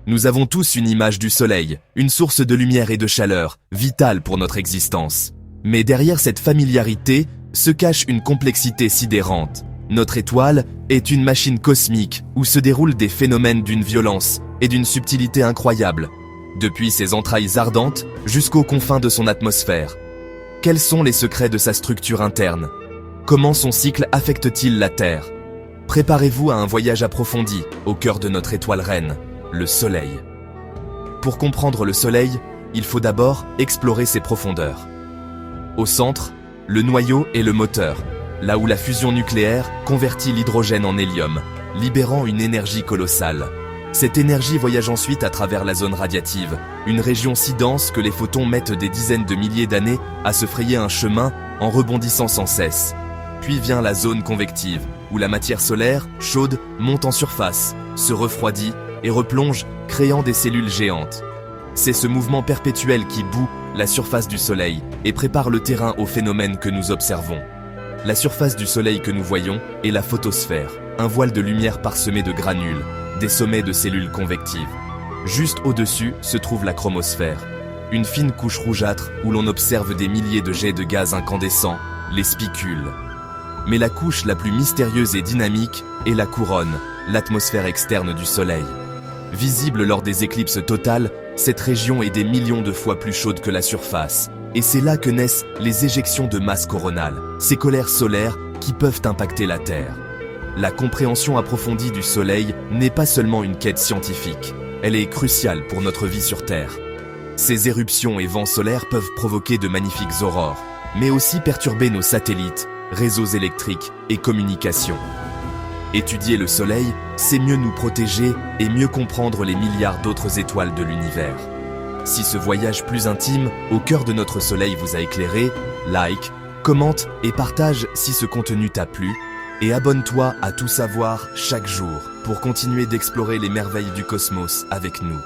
Nous avons tous une image du Soleil, une source de lumière et de chaleur, vitale pour notre existence. Mais derrière cette familiarité se cache une complexité sidérante. Notre étoile est une machine cosmique où se déroulent des phénomènes d'une violence et d'une subtilité incroyables, depuis ses entrailles ardentes jusqu'aux confins de son atmosphère. Quels sont les secrets de sa structure interne? Comment son cycle affecte-t-il la Terre? Préparez-vous à un voyage approfondi au cœur de notre étoile reine, le Soleil. Pour comprendre le Soleil, il faut d'abord explorer ses profondeurs. Au centre, le noyau est le moteur, là où la fusion nucléaire convertit l'hydrogène en hélium, libérant une énergie colossale. Cette énergie voyage ensuite à travers la zone radiative, une région si dense que les photons mettent des dizaines de milliers d'années à se frayer un chemin en rebondissant sans cesse. Puis vient la zone convective, où la matière solaire, chaude, monte en surface, se refroidit et replonge, créant des cellules géantes. C'est ce mouvement perpétuel qui bout la surface du Soleil et prépare le terrain aux phénomènes que nous observons. La surface du Soleil que nous voyons est la photosphère, un voile de lumière parsemé de granules, des sommets de cellules convectives. Juste au-dessus se trouve la chromosphère, une fine couche rougeâtre où l'on observe des milliers de jets de gaz incandescents, les spicules. Mais la couche la plus mystérieuse et dynamique est la couronne, l'atmosphère externe du Soleil. Visible lors des éclipses totales, cette région est des millions de fois plus chaude que la surface. Et c'est là que naissent les éjections de masse coronale, ces colères solaires qui peuvent impacter la Terre. La compréhension approfondie du Soleil n'est pas seulement une quête scientifique, elle est cruciale pour notre vie sur Terre. Ces éruptions et vents solaires peuvent provoquer de magnifiques aurores, mais aussi perturber nos satellites, réseaux électriques et communications. Étudier le Soleil, c'est mieux nous protéger et mieux comprendre les milliards d'autres étoiles de l'univers. Si ce voyage plus intime au cœur de notre Soleil vous a éclairé, like, commente et partage si ce contenu t'a plu, et abonne-toi à Tout savoir chaque jour pour continuer d'explorer les merveilles du cosmos avec nous.